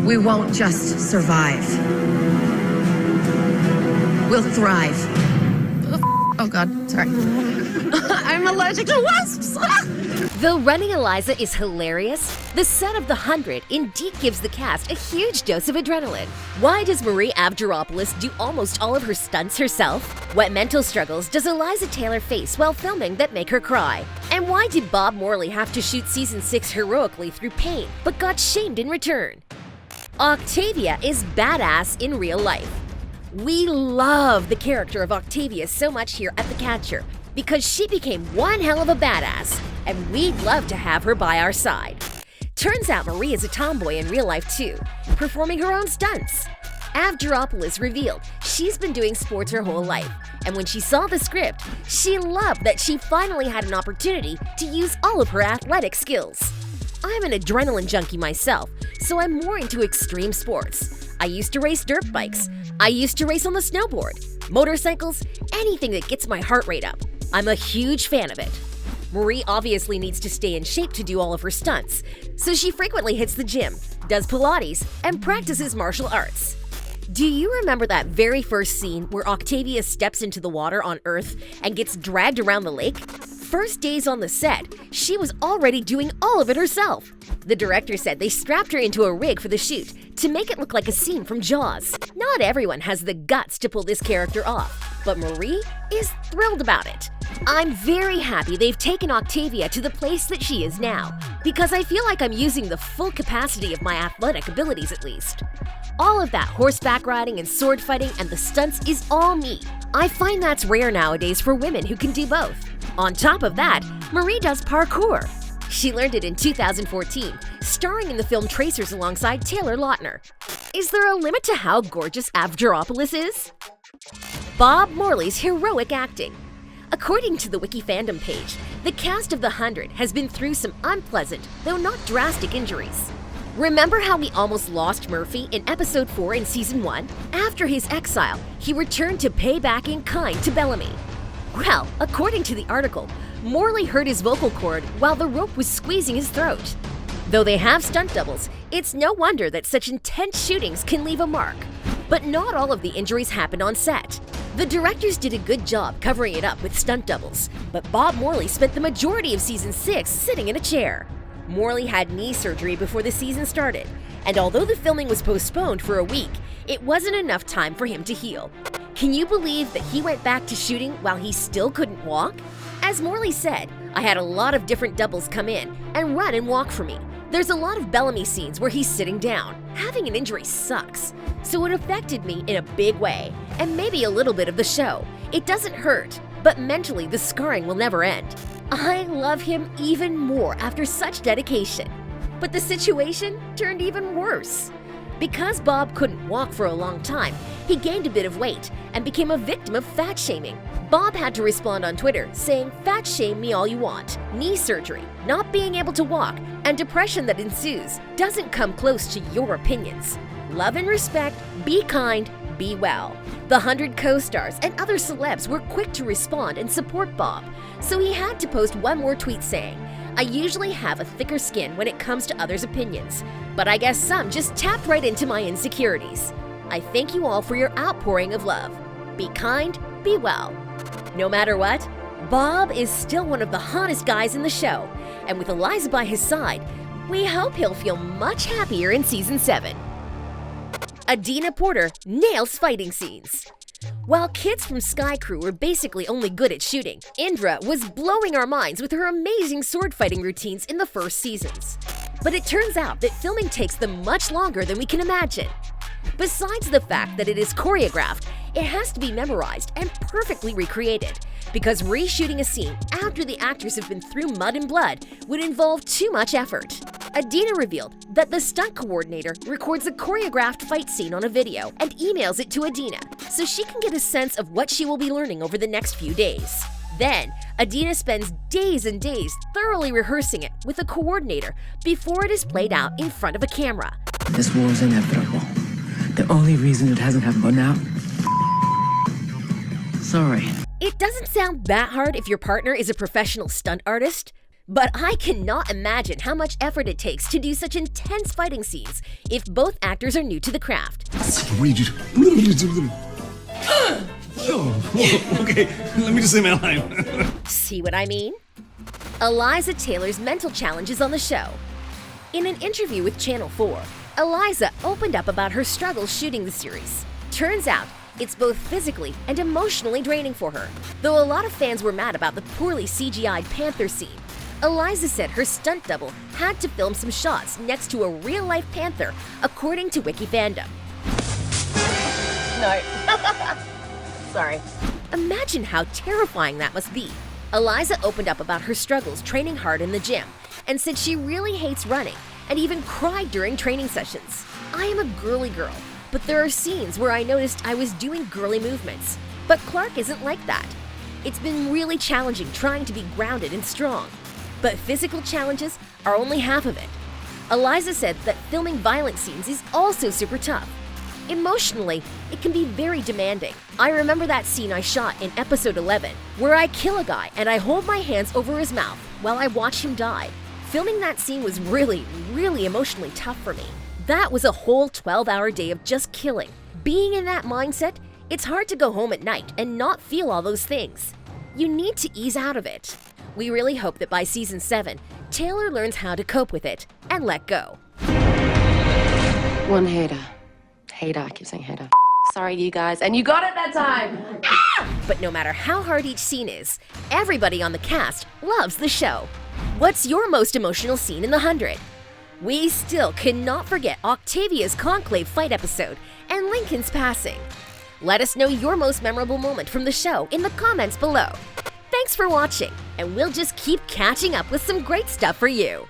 We won't just survive. We'll thrive. Oh God, sorry. I'm allergic to wasps. Though running Eliza is hilarious, the set of The 100 indeed gives the cast a huge dose of adrenaline. Why does Marie Avgeropoulos do almost all of her stunts herself? What mental struggles does Eliza Taylor face while filming that make her cry? And why did Bob Morley have to shoot season 6 heroically through pain, but got shamed in return? Octavia is badass in real life. We love the character of Octavia so much here at The Catcher because she became one hell of a badass, and we'd love to have her by our side. Turns out Marie is a tomboy in real life too, performing her own stunts. Avgeropoulos revealed she's been doing sports her whole life, and when she saw the script, she loved that she finally had an opportunity to use all of her athletic skills. I'm an adrenaline junkie myself, so I'm more into extreme sports. I used to race dirt bikes. I used to race on the snowboard, motorcycles, anything that gets my heart rate up. I'm a huge fan of it. Marie obviously needs to stay in shape to do all of her stunts, so she frequently hits the gym, does Pilates, and practices martial arts. Do you remember that very first scene where Octavia steps into the water on Earth and gets dragged around the lake? First days on the set, she was already doing all of it herself. The director said they strapped her into a rig for the shoot to make it look like a scene from Jaws. Not everyone has the guts to pull this character off, but Marie is thrilled about it. I'm very happy they've taken Octavia to the place that she is now, because I feel like I'm using the full capacity of my athletic abilities at least. All of that horseback riding and sword fighting and the stunts is all me. I find that's rare nowadays for women who can do both. On top of that, Marie does parkour. She learned it in 2014, starring in the film Tracers alongside Taylor Lautner. Is there a limit to how gorgeous Avgeropoulos is? Bob Morley's heroic acting. According to the Wiki fandom page, the cast of The 100 has been through some unpleasant, though not drastic injuries. Remember how we almost lost Murphy in episode 4 in season 1? After his exile, he returned to pay back in kind to Bellamy. Well, according to the article, Morley hurt his vocal cord while the rope was squeezing his throat. Though they have stunt doubles, it's no wonder that such intense shootings can leave a mark. But not all of the injuries happened on set. The directors did a good job covering it up with stunt doubles, but Bob Morley spent the majority of season 6 sitting in a chair. Morley had knee surgery before the season started, and although the filming was postponed for a week, it wasn't enough time for him to heal. Can you believe that he went back to shooting while he still couldn't walk? As Morley said, I had a lot of different doubles come in and run and walk for me. There's a lot of Bellamy scenes where he's sitting down. Having an injury sucks, so it affected me in a big way, and maybe a little bit of the show. It doesn't hurt, but mentally the scarring will never end. I love him even more after such dedication. But the situation turned even worse. Because Bob couldn't walk for a long time, he gained a bit of weight and became a victim of fat shaming. Bob had to respond on Twitter saying, "Fat shame me all you want. Knee surgery, not being able to walk, and depression that ensues doesn't come close to your opinions. Love and respect, be kind, be well." The 100 co-stars and other celebs were quick to respond and support Bob, so he had to post one more tweet saying, "I usually have a thicker skin when it comes to others' opinions, but I guess some just tapped right into my insecurities. I thank you all for your outpouring of love. Be kind, be well." No matter what, Bob is still one of the hottest guys in the show, and with Eliza by his side, we hope he'll feel much happier in season 7. Adina Porter nails fighting scenes. While kids from Sky Crew were basically only good at shooting, Indra was blowing our minds with her amazing sword fighting routines in the first seasons. But it turns out that filming takes them much longer than we can imagine. Besides the fact that it is choreographed, it has to be memorized and perfectly recreated, because reshooting a scene after the actors have been through mud and blood would involve too much effort. Adina revealed that the stunt coordinator records a choreographed fight scene on a video and emails it to Adina, so she can get a sense of what she will be learning over the next few days. Then, Adina spends days and days thoroughly rehearsing it with a coordinator before it is played out in front of a camera. This war is inevitable. The only reason it hasn't happened by now... Sorry. It doesn't sound that hard if your partner is a professional stunt artist, But I cannot imagine how much effort it takes to do such intense fighting scenes if both actors are new to the craft. What did you Oh, okay, let me just say my line. See what I mean? Eliza Taylor's mental challenges on the show. In an interview with Channel 4, Eliza opened up about her struggles shooting the series. Turns out, it's both physically and emotionally draining for her. Though a lot of fans were mad about the poorly CGI'd Panther scene, Eliza said her stunt double had to film some shots next to a real-life panther, according to WikiFandom. No. Sorry. Imagine how terrifying that must be. Eliza opened up about her struggles training hard in the gym and said she really hates running and even cried during training sessions. I am a girly girl, but there are scenes where I noticed I was doing girly movements. But Clark isn't like that. It's been really challenging trying to be grounded and strong. But physical challenges are only half of it. Eliza said that filming violent scenes is also super tough. Emotionally, it can be very demanding. I remember that scene I shot in episode 11, where I kill a guy and I hold my hands over his mouth while I watch him die. Filming that scene was really emotionally tough for me. That was a whole 12-hour day of just killing. Being in that mindset, it's hard to go home at night and not feel all those things. You need to ease out of it. We really hope that by season 7, Taylor learns how to cope with it and let go. One hater. Hater, I keep saying hater. Sorry, you guys, and you got it that time! But no matter how hard each scene is, everybody on the cast loves the show. What's your most emotional scene in The 100? We still cannot forget Octavia's Conclave fight episode and Lincoln's passing. Let us know your most memorable moment from the show in the comments below. Thanks for watching, and we'll just keep catching up with some great stuff for you.